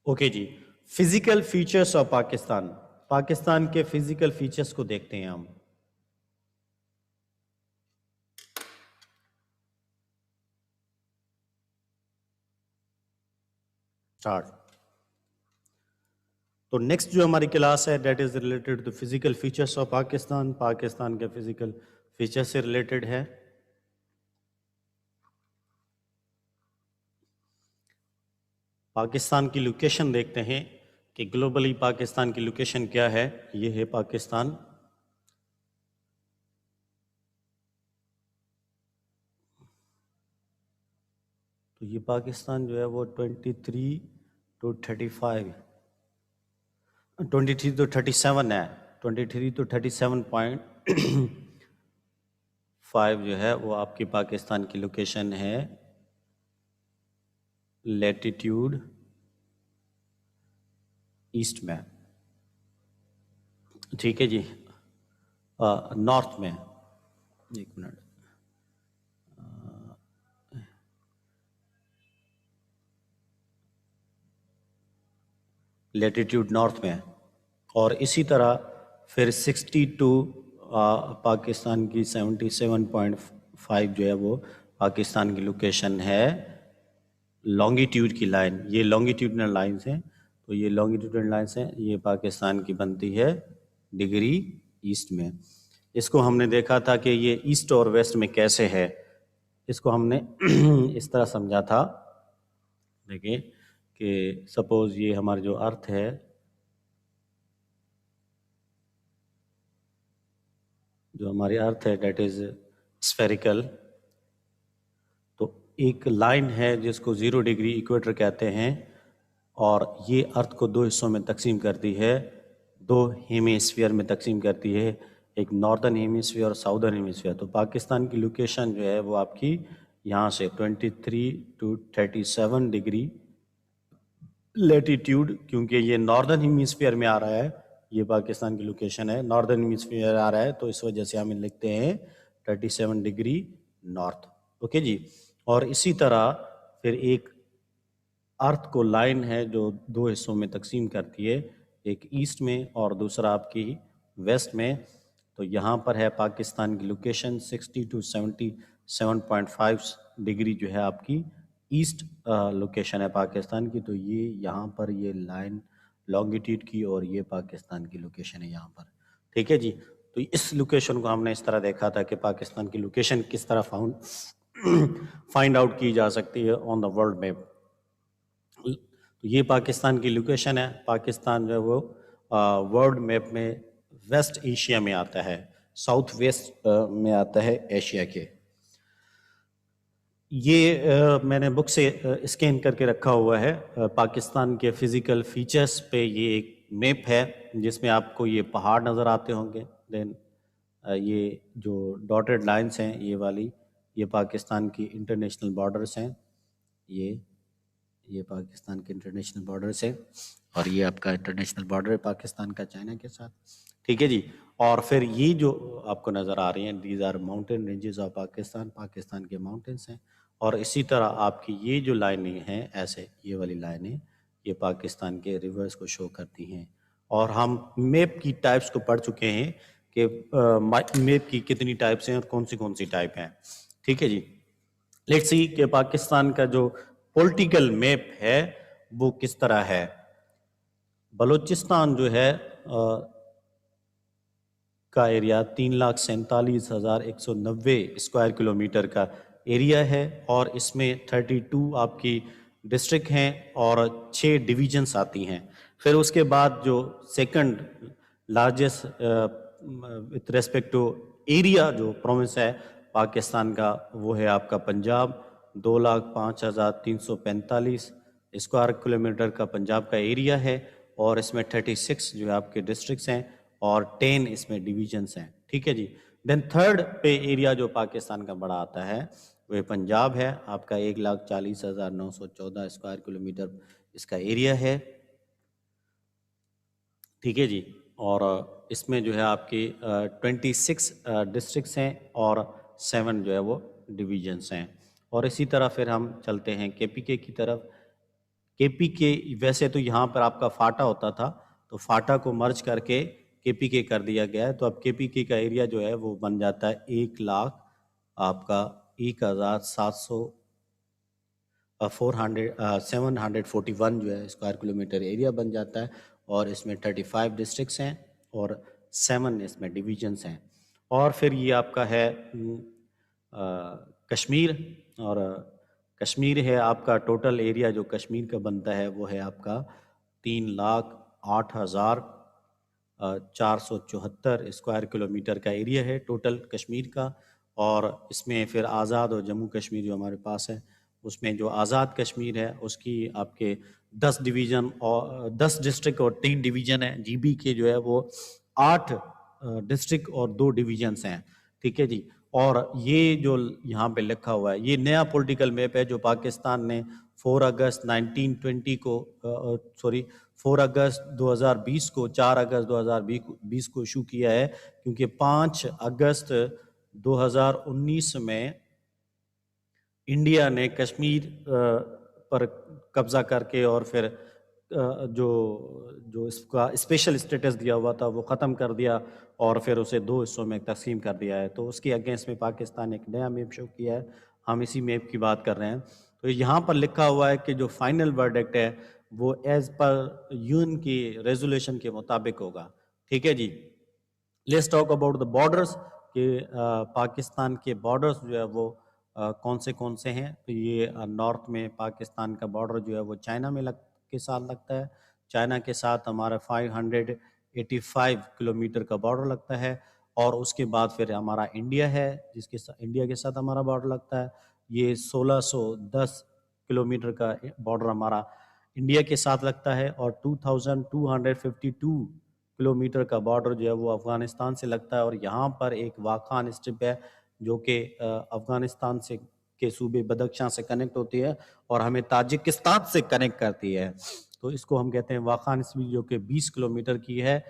Okay جی، physical features of Pakistan. Pakistan کے physical features کو دیکھتے ہیں ہم. اسٹارٹ. تو نیکسٹ جو ہماری کلاس ہے that is related to physical features of Pakistan. Pakistan کے فزیکل فیچر سے ریلیٹڈ ہے. پاکستان کی لوکیشن دیکھتے ہیں کہ گلوبلی پاکستان کی لوکیشن کیا ہے. یہ ہے پاکستان. تو یہ پاکستان جو ہے وہ 23 to 35 23 to 37 ہے. 23 to 37.5 جو ہے وہ آپ کی پاکستان کی لوکیشن ہے. لیٹیٹیوڈ ایسٹ میں. ٹھیک ہے جی. نارتھ میں. ایک منٹ. لیٹیٹیوڈ نارتھ میں. اور اسی طرح پھر 62 پاکستان کی 77.5 جو ہے وہ پاکستان کی لوکیشن ہے لانگیٹیوڈ کی لائن. یہ لانگیٹیوڈنل لائنز ہیں. تو یہ لانگیٹیوڈنل لائنز ہیں. یہ پاکستان کی بنتی ہے ڈگری ایسٹ میں. اس کو ہم نے دیکھا تھا کہ یہ ایسٹ اور ویسٹ میں کیسے ہے. اس کو ہم نے اس طرح سمجھا تھا. دیکھیں کہ سپوز یہ ہمارا جو ارتھ ہے جو ہماری ارتھ ہے دیٹ از اسفیریکل. تو ایک لائن ہے جس کو 0 ڈگری ایکویٹر کہتے ہیں اور یہ ارتھ کو 2 حصوں میں تقسیم کرتی ہے. 2 ہیمیسفیئر میں تقسیم کرتی ہے. ایک ناردرن ہیمیسفیئر اور ساؤدرن ہیمیسفیئر. تو پاکستان کی لوکیشن جو ہے وہ آپ کی یہاں سے 23 to 37 ڈگری لیٹیٹیوڈ, کیونکہ یہ ناردرن ہیمیسفیئر میں آ رہا ہے. یہ پاکستان کی لوکیشن ہے ناردرن ہیمیسفیئر آ رہا ہے تو اس وجہ سے ہم لکھتے ہیں 37 ڈگری نارتھ. اوکے جی. اور اسی طرح پھر ایک ارتھ کو لائن ہے جو 2 حصوں میں تقسیم کرتی ہے, ایک ایسٹ میں اور دوسرا آپ کی ویسٹ میں. تو یہاں پر ہے پاکستان کی لوکیشن 60 to 77.5 ڈگری جو ہے آپ کی ایسٹ لوکیشن ہے پاکستان کی. تو یہ یہاں پر یہ لائن لانگیٹیوڈ کی اور یہ پاکستان کی لوکیشن ہے یہاں پر. ٹھیک ہے جی. تو اس لوکیشن کو ہم نے اس طرح دیکھا تھا کہ پاکستان کی لوکیشن کس طرح فائنڈ آؤٹ کی جا سکتی ہے آن دا ورلڈ میپ. تو یہ پاکستان کی لوکیشن ہے. پاکستان جو ہے وہ ورلڈ میپ میں ویسٹ ایشیا میں آتا ہے, ساؤتھ ویسٹ میں آتا ہے ایشیا کے. یہ میں نے بک سے اسکین کر کے رکھا ہوا ہے. پاکستان کے فزیکل فیچرز پہ یہ ایک میپ ہے جس میں آپ کو یہ پہاڑ نظر آتے ہوں گے. دین یہ جو ڈاٹڈ لائنز ہیں یہ والی یہ پاکستان کی انٹرنیشنل بارڈرز ہیں. یہ پاکستان کے انٹرنیشنل بارڈرز ہیں اور یہ آپ کا انٹرنیشنل بارڈر ہے پاکستان کا چائنا کے ساتھ. ٹھیک ہے جی. اور پھر یہ جو آپ کو نظر آ رہی ہیں these are mountain ranges of Pakistan. Pakistan کے ماؤنٹینس ہیں. اور اسی طرح آپ کی یہ جو لائنیں ہیں ایسے یہ والی لائنیں یہ پاکستان کے ریورز کو شو کرتی ہیں. اور ہم میپ کی ٹائپس کو پڑھ چکے ہیں کہ میپ کی کتنی ٹائپس ہیں اور کون سی ٹائپ ہیں. ٹھیک ہے جی. لیٹس سی کہ پاکستان کا جو پولیٹیکل میپ ہے وہ کس طرح ہے. بلوچستان جو ہے کا ایریا 3,47,190 اسکوائر کلومیٹر کا ایریا ہے اور اس میں 32 آپ کی ڈسٹرکٹ ہیں اور 6 ڈویژنس آتی ہیں. پھر اس کے بعد جو second largest with respect to area جو پروونس ہے پاکستان کا وہ ہے آپ کا پنجاب. 2,05,345 اسکوائر کلومیٹر کا پنجاب کا ایریا ہے اور اس میں 36 جو ہے آپ کے ڈسٹرکٹس ہیں اور 10 اس میں ڈویژنس ہیں. ٹھیک ہے جی. دین تھرڈ پہ ایریا جو پاکستان کا بڑا آتا ہے وہ پنجاب ہے. آپ کا 1,40,914 اسکوائر کلومیٹر اس کا ایریا ہے. ٹھیک ہے جی. اور اس میں جو ہے آپ کی 26 ڈسٹرکٹس ہیں اور 7 جو ہے وہ ڈویژنس ہیں. اور اسی طرح پھر ہم چلتے ہیں کے پی کے کی طرف. KPK ویسے تو یہاں پر آپ کا فاٹا ہوتا تھا، تو فاٹا کو مرج کر کے KPK کر دیا گیا ہے، تو اب KPK کا ایریا جو ہے وہ بن جاتا ہے 1,00,000 آپ کا 1,700 741 جو ہے اسکوائر کلومیٹر ایریا بن جاتا ہے، اور اس میں 35 ڈسٹرکٹس ہیں اور 7 اس میں ڈویژنس ہیں. اور پھر یہ آپ کا ہے کشمیر، اور کشمیر ہے آپ کا ٹوٹل ایریا جو کشمیر کا بنتا ہے وہ ہے آپ کا 3,08,474 اسکوائر کلومیٹر کا ایریا ہے ٹوٹل کشمیر کا. اور اس میں پھر آزاد اور جموں کشمیر جو ہمارے پاس ہے، اس میں جو آزاد کشمیر ہے اس کی آپ کے 10 ڈویژن اور 10 ڈسٹرکٹ اور 3 ڈویژن ہیں. GB کے جو ہے وہ 8 ڈسٹرکٹ اور 2 ڈویژنس ہیں. ٹھیک ہے جی. اور یہ جو یہاں پہ لکھا ہوا ہے یہ نیا پولیٹیکل میپ ہے جو پاکستان نے 4 اگست 1920 کو 4 اگست 2020 کو 4 اگست 2020 کو ایشو کیا ہے، کیونکہ 5 اگست 2019 میں انڈیا نے کشمیر پر قبضہ کر کے اور پھر جو اس کا اسپیشل اسٹیٹس دیا ہوا تھا وہ ختم کر دیا اور پھر اسے 2 حصوں میں تقسیم کر دیا ہے. تو اس کے اگینسٹ میں پاکستان نے ایک نیا میپ شو کیا ہے، ہم اسی میپ کی بات کر رہے ہیں. تو یہاں پر لکھا ہوا ہے کہ جو فائنل ورڈکٹ ہے وہ ایز پر UN کی ریزولیشن کے مطابق ہوگا. ٹھیک ہے جی. Let's talk about the borders, کہ پاکستان کے بارڈرز جو ہے وہ کون سے ہیں. تو یہ نارتھ میں پاکستان کا بارڈر جو ہے وہ چائنا میں کے ساتھ لگتا ہے. چائنا کے ساتھ ہمارا 585 کلومیٹر کا بارڈر لگتا ہے. اور اس کے بعد پھر ہمارا انڈیا ہے جس کے انڈیا کے ساتھ ہمارا بارڈر لگتا ہے. یہ 1610 کلومیٹر کا بارڈر ہمارا انڈیا کے ساتھ لگتا ہے. اور 2252 کلومیٹر کا بارڈر جو ہے وہ افغانستان سے لگتا ہے. اور یہاں پر ایک واخان اسٹرپ ہے جو کہ افغانستان سے کے صوبے بدخشاں سے کنیکٹ ہوتی ہے اور ہمیں تاجکستان سے کنیکٹ کرتی ہے. تو اس کو ہم کہتے ہیں واخان اسٹرپ، جو کہ 20 کلومیٹر کی ہے.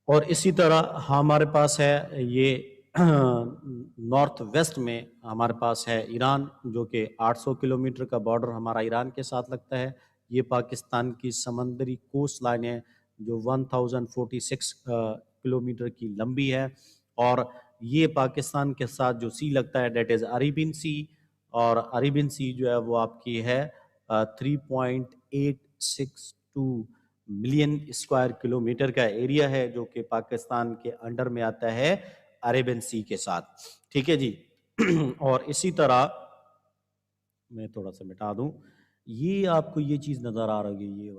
اور اسی طرح ہمارے پاس ہے یہ نارتھ ویسٹ میں ہمارے پاس ہے ایران، جو کہ 800 کلومیٹر کا بارڈر ہمارا ایران کے ساتھ لگتا ہے. یہ پاکستان کی سمندری کوسٹ لائن ہے جو 1046 کلومیٹر کی لمبی ہے. اور یہ پاکستان کے ساتھ جو سی لگتا ہے دیٹ از عربین سی، اور عربین سی جو ہے وہ آپ کی ہے 3.862 ملین اسکوائر کلومیٹر کا ایریا ہے جو کہ پاکستان کے انڈر میں آتا ہے عربین سی کے ساتھ. ٹھیک ہے جی. اور اسی طرح میں تھوڑا سا مٹا دوں، یہ آپ کو یہ چیز نظر آ رہی ہے،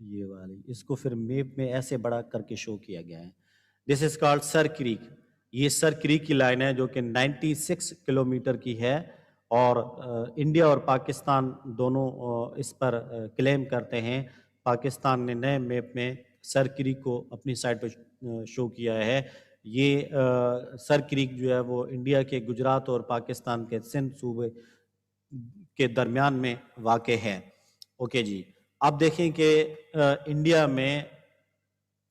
یہ والی اس کو پھر میپ میں ایسے بڑا کر کے شو کیا گیا ہے. دس از کالڈ سر کریک. یہ سر کریک کی لائن ہے جو کہ 96 کلومیٹر کی ہے. اور انڈیا اور پاکستان دونوں اس پر کلیم کرتے ہیں. پاکستان نے نئے میپ میں سر کریک کو اپنی سائٹ پہ شو کیا ہے. یہ سر کریک جو ہے وہ انڈیا کے گجرات اور پاکستان کے سندھ صوبے کے درمیان میں واقع ہے. اوکے جی. اب دیکھیں کہ انڈیا میں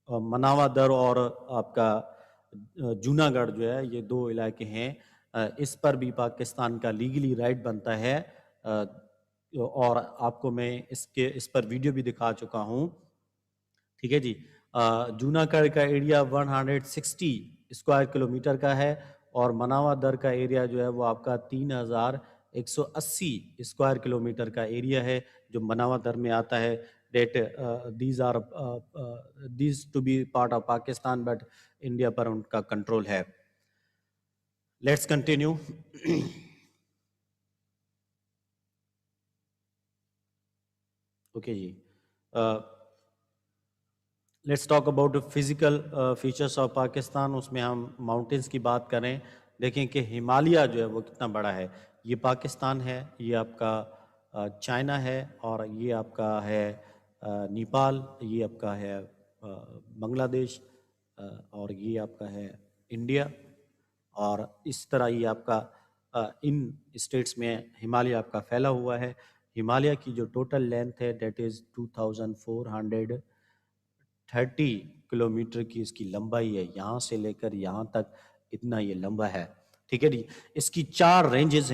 مناوا در اور آپ کا جونا گڑھ جو ہے یہ 2 علاقے ہیں. اس پر بھی پاکستان کا لیگلی رائٹ بنتا ہے. اور آپ کو میں اس پر ویڈیو بھی دکھا چکا ہوں. ٹھیک ہے جی. جونا گڑھ کا ایریا 160 اسکوائر کلومیٹر کا ہے اور مناوا در کا ایریا جو ہے وہ آپ کا 3180 اسکوائر کلومیٹر کا ایریا ہے جو مناوا در میں آتا ہے. these to be part of Pakistan but India پر ان کا کنٹرول ہے. Let's continue. اوکے جی. Let's talk about physical features of Pakistan. اس میں ہم ماؤنٹینس کی بات کریں. دیکھیں کہ ہمالیہ جو ہے وہ کتنا بڑا ہے. یہ پاکستان ہے، یہ آپ کا چائنا ہے، اور یہ آپ کا ہے نیپال، یہ آپ کا ہے بنگلہ دیش، اور یہ آپ کا ہے انڈیا. اور اس طرح یہ آپ کا ان اسٹیٹس میں ہمالیہ آپ کا پھیلا ہوا ہے. ہمالیہ کی جو ٹوٹل لینتھ ہے دیٹ از 2430 کلومیٹر کی اس کی لمبائی ہے. یہاں سے لے کر یہاں تک اتنا یہ لمبا ہے. ٹھیک ہے جی. اس کی 4 رینجز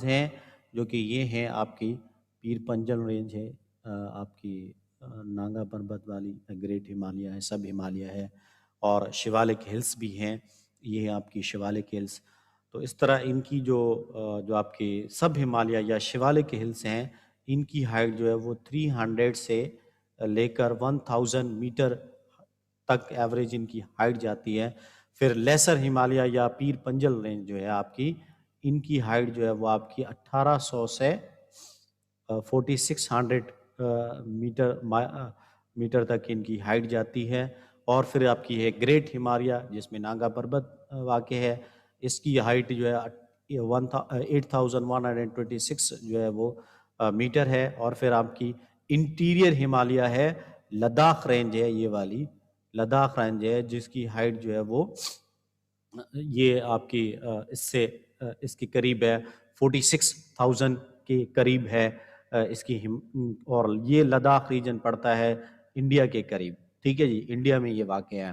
ہیں جو کہ یہ ہیں آپ کی پیر پنجل رینج ہے آپ کی نانگا پربت والی گریٹ ہمالیہ ہے، سب ہمالیہ ہے، اور شیوالک ہلس بھی ہیں، یہ ہے آپ کی شیوالک ہلس. تو اس طرح ان کی جو آپ کی سب ہمالیہ یا شیوالک ہلس ہیں، ان کی ہائٹ جو ہے وہ 300 سے لے کر 1000 میٹر تک ایوریج ان کی ہائٹ جاتی ہے. پھر لیسر ہمالیہ یا پیر پنجل رینج جو ہے آپ کی، ان کی ہائٹ جو ہے وہ آپ کی 1800 سے 4600 میٹر تک ان کی ہائٹ جاتی ہے. اور پھر آپ کی ہے گریٹ ہمالیہ جس میں نانگا پربت واقع ہے، اس کی ہائٹ جو ہے 8126 جو ہے وہ میٹر ہے. اور پھر آپ کی انٹیریئر ہمالیہ ہے، لداخ رینج ہے، یہ والی لداخ رینج ہے جس کی ہائٹ جو ہے وہ یہ آپ کی اس کے قریب ہے 46,000 کے قریب ہے اس کی اور یہ لداخ ریجن پڑتا ہے انڈیا کے قریب. ٹھیک ہے جی، انڈیا میں یہ واقع ہے.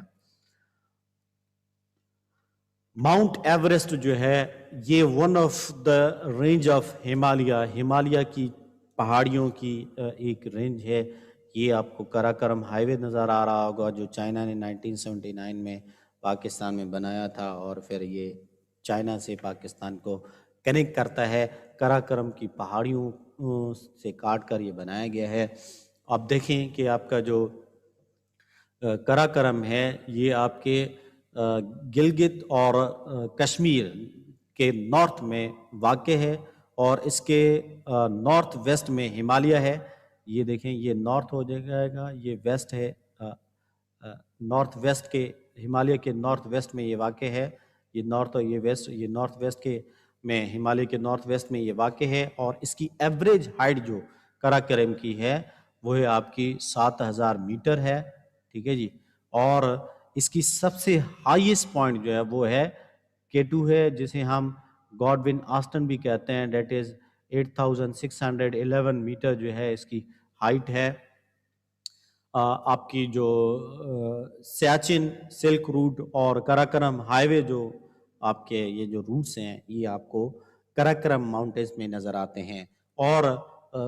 ماؤنٹ ایوریسٹ جو ہے یہ one of the range of Himalaya کی پہاڑیوں کی ایک رینج ہے. یہ آپ کو کراکرم ہائی وے نظر آ رہا ہوگا جو چائنا نے 1979 میں پاکستان میں بنایا تھا، اور پھر یہ چائنا سے پاکستان کو کنیکٹ کرتا ہے. کراکرم کی پہاڑیوں سے کاٹ کر یہ بنایا گیا ہے. آپ دیکھیں کہ آپ کا جو کراکرم ہے یہ آپ کے گلگت اور کشمیر کے نارتھ میں واقع ہے، اور اس کے نارتھ ویسٹ میں ہمالیہ ہے. یہ دیکھیں یہ نارتھ ہو جائے گا، یہ ویسٹ ہے، نارتھ ویسٹ کے ہمالیہ کے نارتھ ویسٹ میں یہ واقع ہے. یہ نارتھ اور یہ ویسٹ، یہ نارتھ ویسٹ کے میں ہمالیہ کے نارتھ ویسٹ میں یہ واقع ہے. اور اس کی ایوریج ہائٹ جو کراکرم کی ہے وہ ہے آپ کی 7000 میٹر ہے. ٹھیک ہے جی. اور اس کی سب سے ہائیسٹ پوائنٹ جو ہے وہ ہے K2 ہے، جسے ہم گاڈون آسٹن بھی کہتے ہیں. دیٹ از 8611 میٹر جو ہے اس کی ہائٹ ہے. آپ کی جو سیاچن سلک روٹ اور کراکرم ہائی وے جو آپ کے یہ جو روٹس ہیں یہ آپ کو کراکرم ماؤنٹینز میں نظر آتے ہیں. اور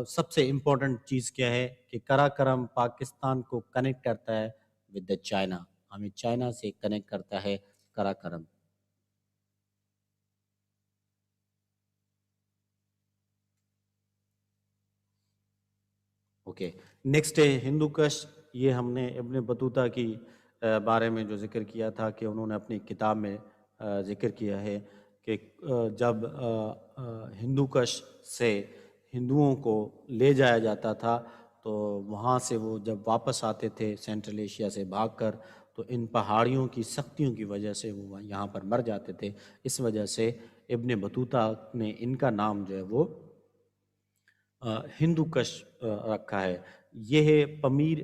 سب سے امپورٹنٹ چیز کیا ہے کہ کراکرم پاکستان کو کنیکٹ کرتا ہے ود دا چائنا، ہمیں چائنا سے کنیکٹ کرتا ہے کراکرم. اوکے، نیکسٹ ہے ہندو کش. یہ ہم نے ابن بطوطہ کی بارے میں جو ذکر کیا تھا کہ انہوں نے اپنی کتاب میں ذکر کیا ہے کہ جب ہندو کش سے ہندوؤں کو لے جایا جاتا تھا تو وہاں سے وہ جب واپس آتے تھے سینٹرل ایشیا سے بھاگ کر، تو ان پہاڑیوں کی سختیوں کی وجہ سے وہ یہاں پر مر جاتے تھے. اس وجہ سے ابن بطوطہ نے ان کا نام جو ہے وہ ہندو کش رکھا ہے. یہ ہے پمیر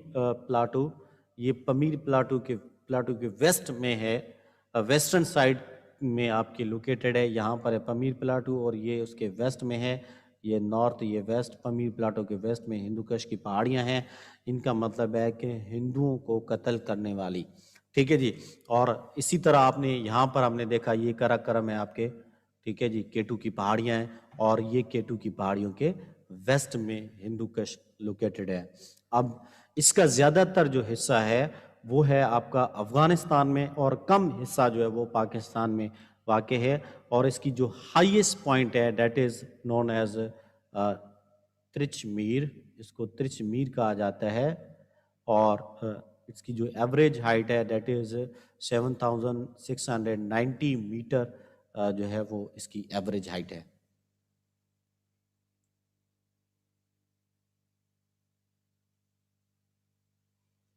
پلاٹو. یہ پمیر پلاٹو کے ویسٹ میں ہے، ویسٹرن سائڈ میں آپ کی لوکیٹڈ ہے. یہاں پر ہے پمیر پلاٹو اور یہ اس کے ویسٹ میں ہے. یہ نارتھ، یہ ویسٹ. پمیر پلاٹو کے ویسٹ میں ہندو کش کی پہاڑیاں ہیں. ان کا مطلب ہے کہ ہندوؤں کو قتل کرنے والی. ٹھیک ہے جی. اور اسی طرح آپ نے یہاں پر ہم نے دیکھا یہ کراکرم ہے آپ کے. ٹھیک ہے جی. K2 کی پہاڑیاں ہیں اور یہ K2 کی پہاڑیوں کے ویسٹ میں ہندو کش لوکیٹڈ ہے. اب اس کا زیادہ تر جو حصہ ہے وہ ہے آپ کا افغانستان میں، اور کم حصہ جو ہے وہ پاکستان میں واقع ہے. اور اس کی جو ہائیسٹ پوائنٹ ہے دیٹ از نون ایز ترچ میر. اس کو ترچ میر کہا جاتا ہے. اور اس کی جو ایوریج ہائٹ ہے دیٹ از 7690 میٹر جو ہے وہ اس کی ایوریج ہائٹ ہے.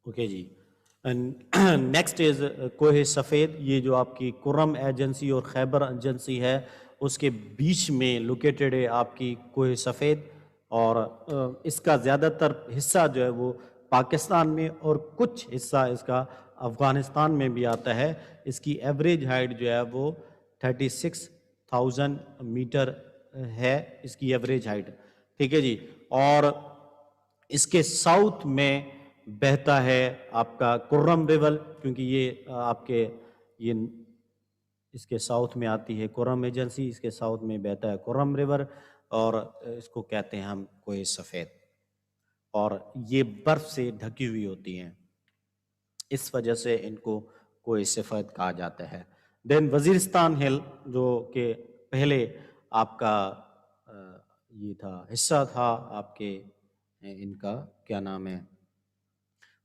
اوکے جی. Next is Koh Safed. یہ جو آپ کی کرم ایجنسی اور خیبر ایجنسی ہے اس کے بیچ میں لوکیٹڈ ہے آپ کی کوہ سفید. اور اس کا زیادہ تر حصہ جو ہے وہ پاکستان میں اور کچھ حصہ اس کا افغانستان میں بھی آتا ہے. اس کی ایوریج ہائٹ جو ہے وہ 36,000 میٹر ہے اس کی ایوریج ہائٹ. ٹھیک ہے جی. اور اس کے ساؤتھ میں بہتا ہے آپ کا کرم ریور، کیونکہ یہ آپ کے یہ اس کے ساؤتھ میں آتی ہے کرم ایجنسی، اس کے ساؤتھ میں بہتا ہے کرم ریور. اور اس کو کہتے ہیں ہم کوہ سفید، اور یہ برف سے ڈھکی ہوئی ہوتی ہیں، اس وجہ سے ان کو کوہ سفید کہا جاتا ہے۔ دین وزیرستان ہل جو کہ پہلے آپ کا یہ تھا حصہ تھا آپ کے ان کا کیا نام ہے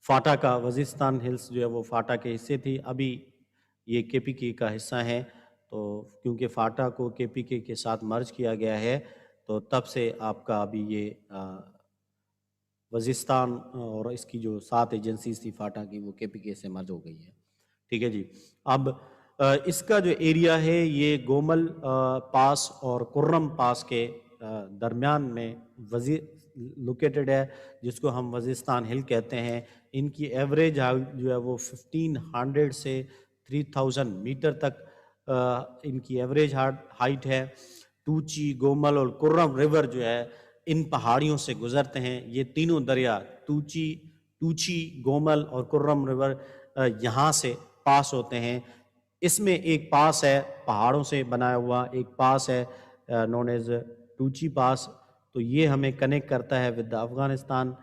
فاٹا کا، وزیرستان ہلز جو ہے وہ فاٹا کے حصے تھی، ابھی یہ کے پی کے کا حصہ ہے، تو کیونکہ فاٹا کو کے پی کے ساتھ مرج کیا گیا ہے تو تب سے آپ کا ابھی یہ وزیرستان اور اس کی جو 7 ایجنسیز تھی فاٹا کی وہ کے پی کے سے مرج ہو گئی ہے، ٹھیک ہے جی۔ اب اس کا جو ایریا ہے یہ گومل پاس اور کرم پاس کے درمیان میں لوکیٹڈ ہے، جس کو ہم وزیرستان ہل کہتے ہیں۔ ان کی ایوریج جو ہے وہ 1500 سے 3000 میٹر تک ان کی ایوریج ہائٹ ہے۔ ٹوچی، گومل اور کرم ریور جو ہے ان پہاڑیوں سے گزرتے ہیں، یہ تینوں دریا ٹوچی، گومل اور کرم ریور یہاں سے پاس ہوتے ہیں۔ اس میں ایک پاس ہے پہاڑوں سے بنایا ہوا، ایک پاس ہے نون ایز ٹوچی پاس، تو یہ ہمیں کنیکٹ کرتا ہے ود افغانستان،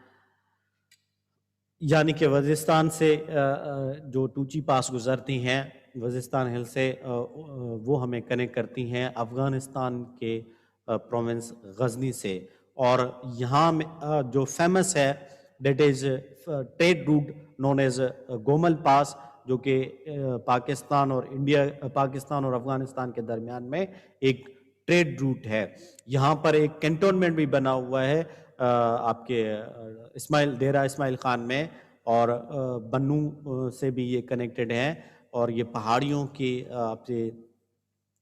یعنی کہ وزیرستان سے جو ٹوچی پاس گزرتی ہیں وزیرستان ہل سے، وہ ہمیں کنیکٹ کرتی ہیں افغانستان کے پروونس غزنی سے۔ اور یہاں میں جو فیمس ہے that is trade route known as Gomal pass, جو کہ پاکستان اور افغانستان کے درمیان میں ایک ٹریڈ روٹ ہے۔ یہاں پر ایک کینٹونمنٹ بھی بنا ہوا ہے آپ کے ڈیرہ اسماعیل خان میں، اور بنو سے بھی یہ کنیکٹڈ ہیں، اور یہ پہاڑیوں کے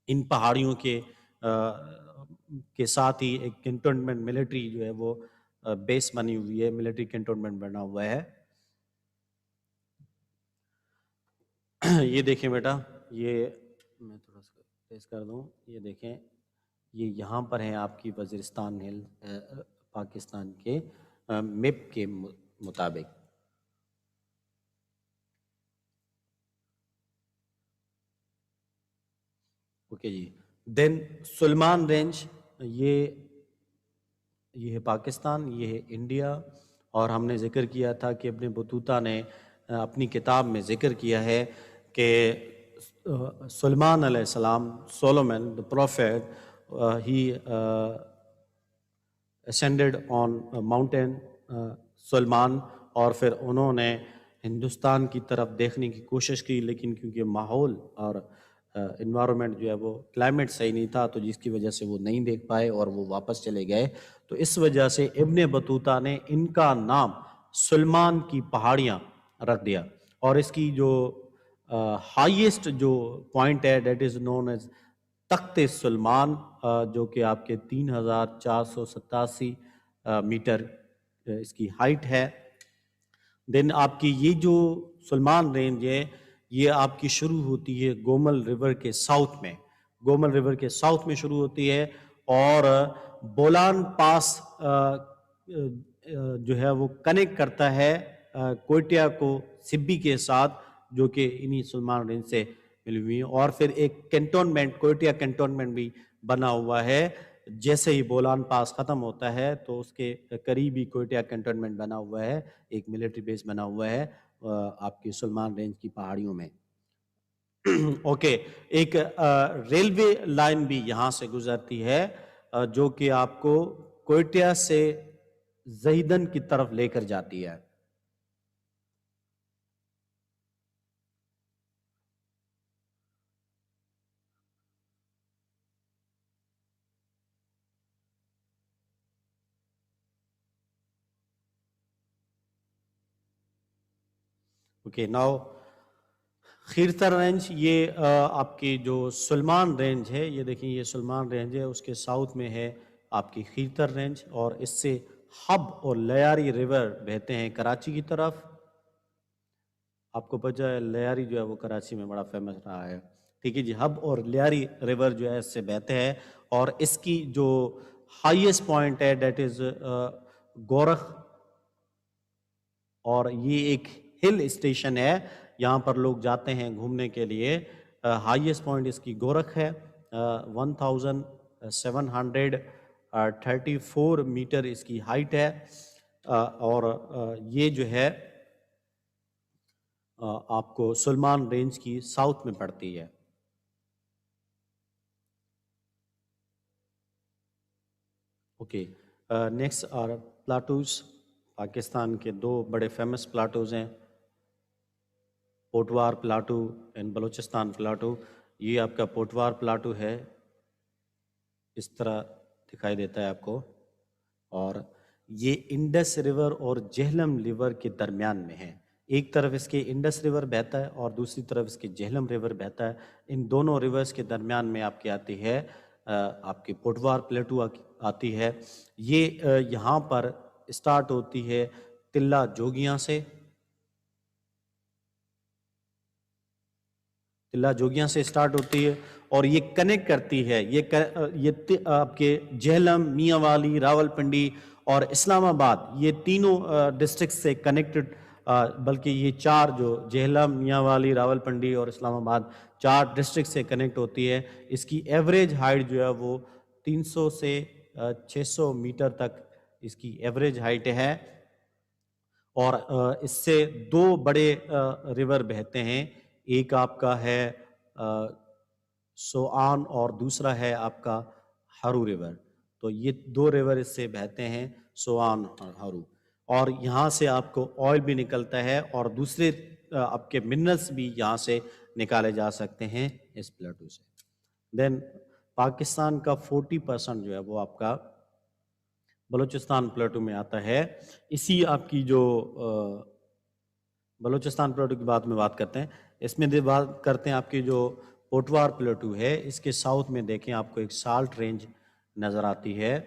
ان پہاڑیوں کے ساتھ ہی ایک کینٹونمنٹ ملٹری جو ہے وہ بیس بنی ہوئی ہے، ملٹری کینٹونمنٹ بنا ہوا ہے۔ یہ دیکھیں بیٹا، یہ میں تھوڑا سا تیز کر دوں، یہ دیکھیں یہ یہاں پر ہیں آپ کی وزیرستان ہل پاکستان کے میپ کے مطابق۔ اوکے جی، دین سلمان رینج، یہ ہے پاکستان، یہ ہے انڈیا، اور ہم نے ذکر کیا تھا کہ ابن بطوطہ نے اپنی کتاب میں ذکر کیا ہے کہ سلمان علیہ السلام، Solomon the prophet, he ascended on mountain Salman, اور پھر انہوں نے ہندوستان کی طرف دیکھنے کی کوشش کی، لیکن کیونکہ ماحول اور انوائرمنٹ جو ہے وہ کلائمیٹ صحیح نہیں تھا، تو جس کی وجہ سے وہ نہیں دیکھ پائے اور وہ واپس چلے گئے۔ تو اس وجہ سے ابن بطوطہ نے ان کا نام سلمان کی پہاڑیاں رکھ دیا، اور اس کی جو ہائیسٹ جو پوائنٹ ہے دیٹ از نون ایز تخت سلمان، جو کہ آپ کے 3487 میٹر اس کی ہائٹ ہے۔ دین آپ کی یہ جو سلمان رینج ہے یہ آپ کی شروع ہوتی ہے گومل ریور کے ساؤتھ میں، گومل ریور کے ساؤتھ میں شروع ہوتی ہے، اور بولان پاس جو ہے وہ کنیکٹ کرتا ہے کوئٹہ کو سبی کے ساتھ، جو کہ انہی سلمان رینج سے ملی ہوئی ہیں۔ اور پھر ایک کینٹونمنٹ، کوئٹہ کینٹونمنٹ بھی بنا ہوا ہے، جیسے ہی بولان پاس ختم ہوتا ہے تو اس کے قریب ہی کوئٹہ کینٹونمنٹ بنا ہوا ہے، ایک ملٹری بیس بنا ہوا ہے آپ کی سلمان رینج کی پہاڑیوں میں۔ اوکے، ایک ریلوے لائن بھی یہاں سے گزرتی ہے جو کہ آپ کو کوئٹہ سے زہیدن کی طرف لے کر جاتی ہے۔ اوکے، ناؤ خیرتر رینج، یہ آپ کی جو سلمان رینج ہے، یہ دیکھیں یہ سلمان رینج ہے، اس کے ساؤتھ میں ہے آپ کی خیرتر رینج، اور اس سے حب اور لیاری ریور بہتے ہیں کراچی کی طرف۔ آپ کو پتہ ہے لیاری جو ہے وہ کراچی میں بڑا فیمس رہا ہے، ٹھیک ہے جی۔ حب اور لیاری ریور جو ہے اس سے بہتے ہیں، اور اس کی جو ہائیسٹ پوائنٹ ہے دیٹ از گورخ، اور یہ ایک ہل اسٹیشن ہے، یہاں پر لوگ جاتے ہیں گھومنے کے لیے۔ ہائیسٹ پوائنٹ اس کی گورکھ ہے، 1700 34 میٹر اس کی ہائٹ ہے، اور یہ جو ہے آپ کو سلمان رینج کی ساؤتھ میں پڑتی ہے۔ Okay, next are plateaus. Pakistan کے 2 بڑے فیمس پلاٹوز ہیں، Potwar plateau and Balochistan plateau. یہ آپ کا پوٹوار پلاٹو ہے، اس طرح دکھائی دیتا ہے آپ کو، اور یہ انڈس ریور اور جہلم ریور کے درمیان میں ہے۔ ایک طرف اس کے انڈس ریور بہتا ہے اور دوسری طرف اس کے جہلم ریور بہتا ہے۔ ان دونوں ریورز کے درمیان میں آپ کی آتی ہے آپ کی پوٹوار پلیٹو آتی ہے۔ یہ یہاں پر اسٹارٹ ہوتی ہے تلہ جوگیاں سے، تلہ جوگیاں سے اسٹارٹ ہوتی ہے اور یہ کنیکٹ کرتی ہے، یہ آپ کے جہلم، میاں والی، راول پنڈی اور اسلام آباد، یہ تینوں ڈسٹرکٹ سے کنیکٹڈ، بلکہ یہ 4 جو جہلم، میاں والی، راول پنڈی اور اسلام آباد 4 ڈسٹرکٹ سے کنیکٹ ہوتی ہے۔ اس کی ایوریج ہائٹ جو ہے وہ 300 سے 600 میٹر تک اس کی ایوریج ہائٹ ہے، اور اس سے 2 بڑے ریور بہتے ہیں، ایک آپ کا ہے سوآن اور دوسرا ہے آپ کا ہرو ریور۔ تو یہ 2 ریور اس سے بہتے ہیں، سوآن اور ہرو، اور یہاں سے آپ کو آئل بھی نکلتا ہے اور دوسرے آپ کے منرلز بھی یہاں سے نکالے جا سکتے ہیں اس پلاٹو سے۔ دین پاکستان کا 40% جو ہے وہ آپ کا بلوچستان پلاٹو میں آتا ہے۔ اسی آپ کی جو بلوچستان پلاٹو کی بات کرتے ہیں، اس میں بات کرتے ہیں آپ کی جو پوٹوار پلاٹو ہے، اس کے ساؤتھ میں دیکھیں آپ کو ایک سالٹ رینج نظر آتی ہے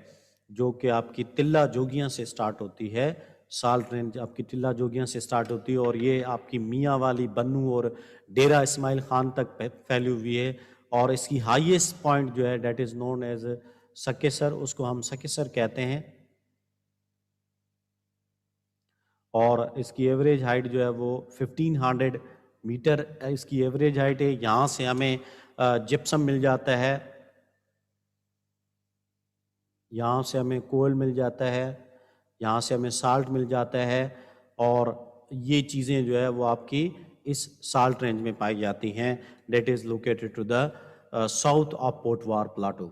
جو کہ آپ کی تلہ جوگیاں سے سٹارٹ ہوتی ہے۔ سالٹ رینج آپ کی تلہ جوگیاں سے سٹارٹ ہوتی ہے اور یہ آپ کی میاں والی، بنو اور ڈیرہ اسماعیل خان تک پھیلی ہوئی ہے، اور اس کی ہائیسٹ پوائنٹ جو ہے that is known as Sakesar, اس کو ہم سکیسر کہتے ہیں، اور اس کی ایوریج ہائٹ جو ہے وہ 1500 میٹر اس کی ایوریج ہائٹ ہے۔ یہاں سے ہمیں جپسم مل جاتا ہے، یہاں سے ہمیں کول مل جاتا ہے، یہاں سے ہمیں سالٹ مل جاتا ہے، اور یہ چیزیں جو ہے وہ آپ کی اس سالٹ رینج میں پائی جاتی ہیں، that is located to the south of Potwar plateau.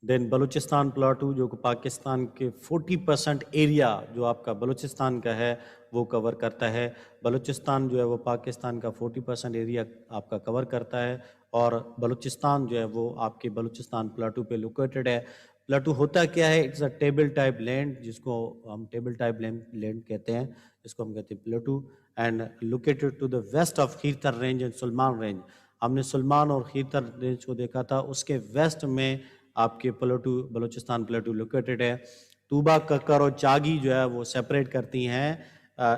Then Balochistan plateau جو کہ پاکستان کے 40% ایریا جو آپ کا بلوچستان کا ہے وہ کور کرتا ہے۔ بلوچستان جو ہے وہ پاکستان کا 40% ایریا آپ کا کور کرتا ہے، اور بلوچستان جو ہے وہ آپ کے بلوچستان پلاٹو پہ لوکیٹڈ ہے۔ پلاٹو ہوتا کیا ہے؟ It's a table type land, جس کو ہم ٹیبل ٹائپ لینڈ کہتے ہیں، جس کو ہم کہتے ہیں plateau, and located to the west of Kirthar range and Sulaiman range. ہم نے سلمان اور خیرتر رینج کو دیکھا تھا، اس کے ویسٹ میں آپ کے پلاٹو، بلوچستان پلاٹو لوکیٹڈ ہے۔ توبہ، ککر اور چاگی جو ہے وہ سیپریٹ کرتی ہیں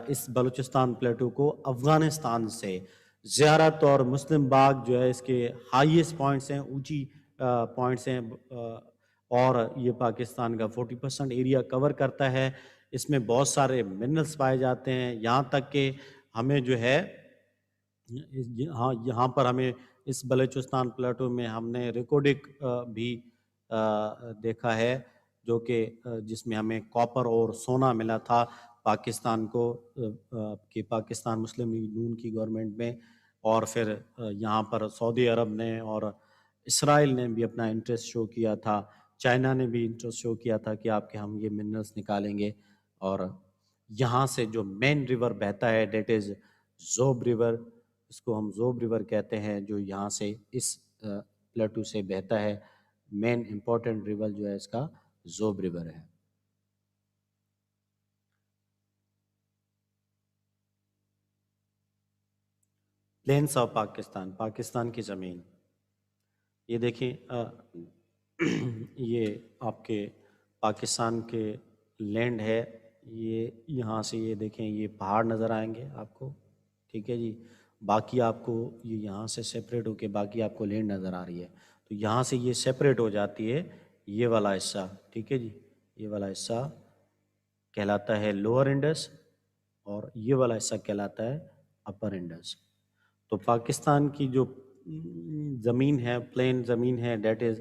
اس بلوچستان پلاٹو کو افغانستان سے۔ زیارت اور مسلم باغ جو ہے اس کے ہائیسٹ پوائنٹس ہیں، اونچی پوائنٹس ہیں، اور یہ پاکستان کا 40% ایریا کور کرتا ہے۔ اس میں بہت سارے منرلز پائے جاتے ہیں، یہاں تک کہ ہمیں جو ہے یہاں پر ہمیں اس بلوچستان پلاٹو میں ہم نے ریکارڈک بھی دیکھا ہے، جو کہ جس میں ہمیں کاپر اور سونا ملا تھا پاکستان کو، کہ پاکستان مسلم لیگ نون کی گورنمنٹ میں، اور پھر یہاں پر سعودی عرب نے اور اسرائیل نے بھی اپنا انٹرسٹ شو کیا تھا، چائنا نے بھی انٹرسٹ شو کیا تھا کہ آپ کے ہم یہ منرلز نکالیں گے۔ اور یہاں سے جو مین ریور بہتا ہے دیٹ از زوب ریور، اس کو ہم زوب ریور کہتے ہیں، جو یہاں سے اس پلاٹو سے بہتا ہے۔ مین امپورٹنٹ ریور جو ہے اس کا زوب ریور ہے۔ پلینس آف پاکستان، پاکستان کی زمین، یہ دیکھیں یہ آپ کے پاکستان کے لینڈ ہے، یہ یہاں سے یہ دیکھیں یہ پہاڑ نظر آئیں گے آپ کو، ٹھیک ہے جی، باقی آپ کو یہ یہاں سے سیپریٹ ہو کے باقی آپ کو لینڈ نظر آ رہی ہے، تو یہاں سے یہ سیپریٹ ہو جاتی ہے یہ والا حصہ، ٹھیک ہے جی، یہ والا حصہ کہلاتا ہے لوور انڈس اور یہ والا حصہ کہلاتا ہے اپر انڈس۔ تو پاکستان کی جو زمین ہے، پلین زمین ہے، دیٹ از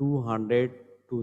200 to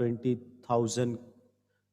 20,000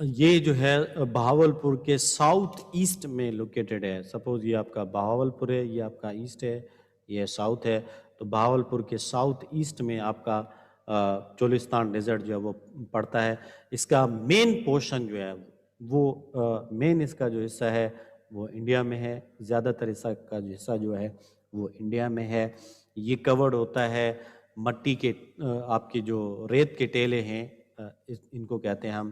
یہ جو ہے بہاولپور کے ساؤتھ ایسٹ میں لوکیٹڈ ہے. سپوز یہ آپ کا بہاولپور ہے، یہ آپ کا ایسٹ ہے، یہ ساؤتھ ہے. تو بہاولپور کے ساؤتھ ایسٹ میں آپ کا چولستان ڈیزرٹ جو ہے وہ پڑتا ہے. اس کا مین پورشن جو ہے وہ مین اس کا جو حصہ ہے وہ انڈیا میں ہے. زیادہ تر حصہ کا جو حصہ جو ہے وہ انڈیا میں ہے. یہ کورڈ ہوتا ہے مٹی کے آپ کے جو ریت کے ٹیلے ہیں، ان کو کہتے ہیں ہم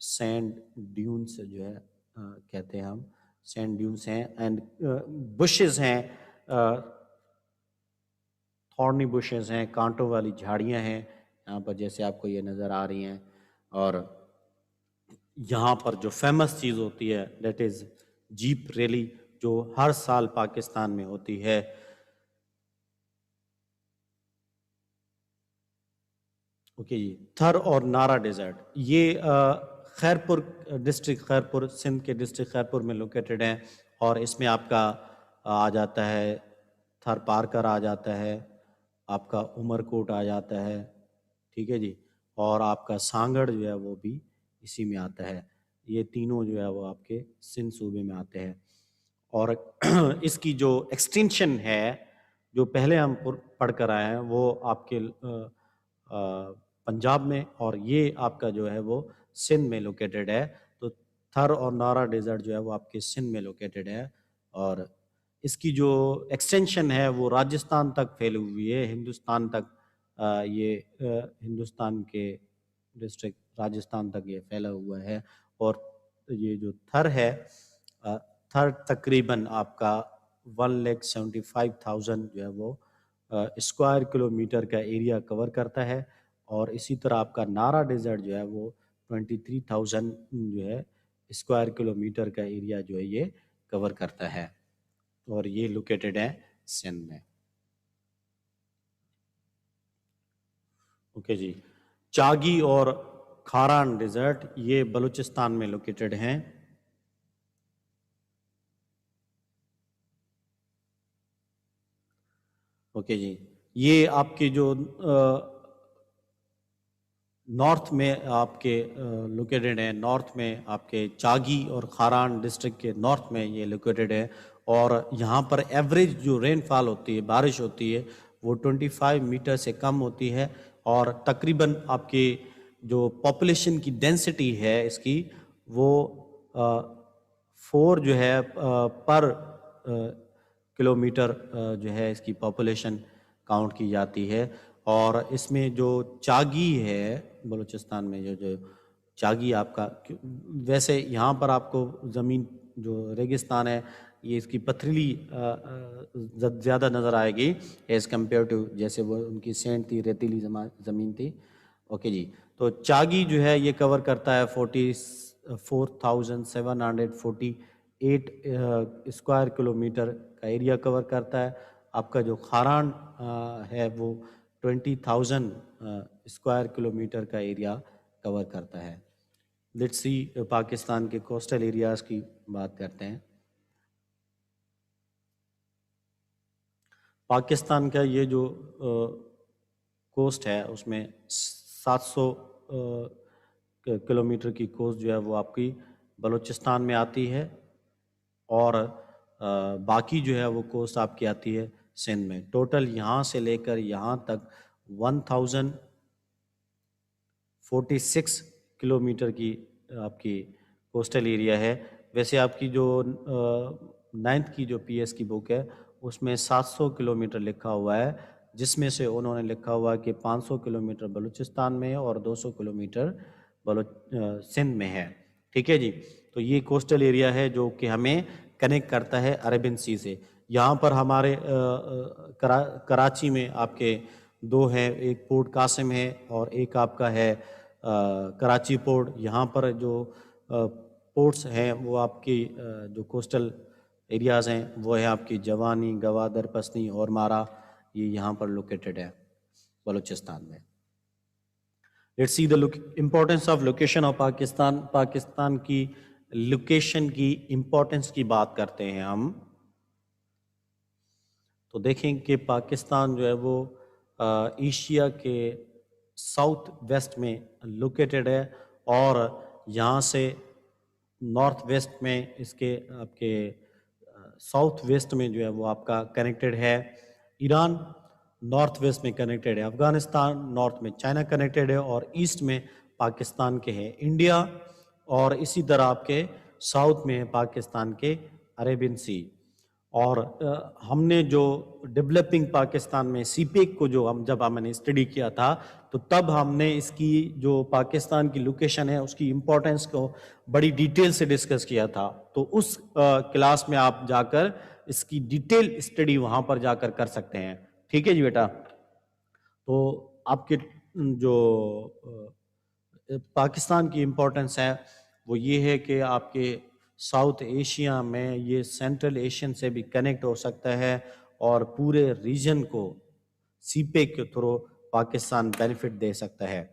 سینڈ ڈیونس جو ہے کہتے ہیں ہم سینڈ ڈیونس ہیں. اینڈ بشز ہیں، تھورنی بشز ہیں، کانٹوں والی جھاڑیاں ہیں یہاں پر جیسے آپ کو یہ نظر آ رہی ہیں. اور یہاں پر جو فیمس چیز ہوتی ہے دیٹ از جیپ ریلی، جو ہر سال پاکستان میں ہوتی ہے. اوکے جی، تھر اور نارا ڈیزرٹ یہ خیرپور ڈسٹرکٹ، خیرپور سندھ کے ڈسٹرکٹ خیرپور میں لوکیٹڈ ہیں. اور اس میں آپ کا آ جاتا ہے تھر پارکر آ جاتا ہے، آپ کا عمر کوٹ آ جاتا ہے، ٹھیک ہے جی، اور آپ کا سانگڑ جو ہے وہ بھی اسی میں آتا ہے. یہ تینوں جو ہے وہ آپ کے سندھ صوبے میں آتے ہیں. اور اس کی جو ایکسٹینشن ہے جو پہلے ہم پڑھ کر آئے ہیں وہ آپ کے پنجاب میں، اور یہ آپ کا جو ہے وہ سندھ میں لوکیٹڈ ہے. تو تھر اور نارا ڈیزرٹ جو ہے وہ آپ کے سندھ میں لوکیٹڈ ہے. اور اس کی جو ایکسٹینشن ہے وہ راجستھان تک پھیلی ہوئی ہے، ہندوستان تک. یہ ہندوستان کے ڈسٹرکٹ راجستھان تک یہ پھیلا ہوا ہے. اور یہ جو تھر ہے، تھر تقریباً آپ کا 1,75,000 جو ہے وہ اسکوائر کلومیٹر کا ایریا کور کرتا ہے. اور اسی طرح آپ کا نارا ڈیزرٹ جو ہے وہ 23,000 جو ہے اسکوائر کلومیٹر کا ایریا جو ہے یہ کور کرتا ہے. اور یہ لوکیٹڈ ہے سندھ میں. اوکے جی، چاگی اور کھاران ڈیزرٹ یہ بلوچستان میں لوکیٹڈ ہیں. اوکے جی، یہ آپ کے جو نارتھ میں آپ کے لوکیٹڈ ہیں. نارتھ میں آپ کے چاگی اور کھاران ڈسٹرکٹ کے نارتھ میں یہ لوکیٹڈ ہے. اور یہاں پر ایوریج جو رین فال ہوتی ہے، بارش ہوتی ہے، وہ 25 میٹر سے کم ہوتی ہے. اور تقریباً آپ کی جو پاپولیشن کی ڈینسٹی ہے اس کی وہ 4 جو ہے پر کلومیٹر جو ہے اس کی پاپولیشن کاؤنٹ کی جاتی ہے. اور اس میں جو چاگی ہے بلوچستان میں جو چاگی آپ کا، ویسے یہاں پر آپ کو زمین جو ریگستان ہے یہ اس کی پتھریلی زیادہ نظر آئے گی ایز کمپیئر ٹو جیسے وہ ان کی سینڈ تھی، ریتیلی زمین تھی. اوکے جی، تو چاگی جو ہے یہ کور کرتا ہے 44,748 اسکوائر کلومیٹر کا ایریا کور کرتا ہے. آپ کا جو کھاران ہے وہ 20,000 اسکوائر کلومیٹر کا ایریا کور کرتا ہے. لیٹس سی پاکستان کے کوسٹل ایریاز کی بات کرتے ہیں. پاکستان کا یہ جو کوسٹ ہے اس میں 700 کلومیٹر کی کوسٹ جو ہے وہ آپ کی بلوچستان میں آتی ہے. اور باقی جو ہے وہ کوسٹ آپ کی آتی ہے سندھ میں. ٹوٹل یہاں سے لے کر یہاں تک 1046 کلومیٹر کی آپ کی کوسٹل ایریا ہے. ویسے آپ کی جو 9th کی جو پی ایس کی بک ہے اس میں 700 کلومیٹر لکھا ہوا ہے، جس میں سے انہوں نے لکھا ہوا ہے کہ 500 کلومیٹر بلوچستان میں ہے اور 200 کلومیٹر سندھ میں ہے. ٹھیک ہے جی، تو یہ کوسٹل ایریا ہے جو کہ ہمیں کنیکٹ کرتا ہے عربین سی سے. یہاں پر ہمارے کراچی میں آپ کے 2 ہیں، ایک پورٹ قاسم ہے اور ایک آپ کا ہے کراچی پورٹ. یہاں پر جو پورٹس ہیں وہ آپ کی جو کوسٹل ایریاز ہیں وہ ہے آپ کی جوانی، گوادر، پسنی اور مارا. یہ یہاں پر لوکیٹڈ ہے بلوچستان میں. Let's see the importance of location of Pakistan. Pakistan کی لوکیشن کی امپورٹنس کی بات کرتے ہیں ہم تو دیکھیں کہ پاکستان جو ہے وہ ایشیا کے ساؤتھ ویسٹ میں لوکیٹڈ ہے. اور یہاں سے نارتھ ویسٹ میں اس کے آپ کے ساؤتھ ویسٹ میں جو ہے وہ آپ کا کنیکٹڈ ہے ایران، نارتھ ویسٹ میں کنیکٹڈ ہے افغانستان، نارتھ میں چائنا کنیکٹڈ ہے، اور ایسٹ میں پاکستان کے ہے انڈیا، اور اسی طرح آپ کے ساؤتھ میں ہے پاکستان کے عربین سی۔ اور ہم نے جو ڈیولپنگ پاکستان میں سی پیک کو جو جب ہم نے اسٹڈی کیا تھا تو تب ہم نے اس کی جو پاکستان کی لوکیشن ہے اس کی امپورٹنس کو بڑی ڈیٹیل سے ڈسکس کیا تھا، تو اس کلاس میں آپ جا کر اس کی ڈیٹیل اسٹڈی وہاں پر جا کر سکتے ہیں۔ ٹھیک ہے جی بیٹا، تو آپ کے جو پاکستان کی امپورٹنس ہے وہ یہ ہے کہ آپ کے ساؤتھ ایشیا میں یہ سینٹرل ایشین سے بھی کنیکٹ ہو سکتا ہے، اور پورے ریجن کو سی پیک کے تھرو پاکستان بینیفٹ دے سکتا ہے۔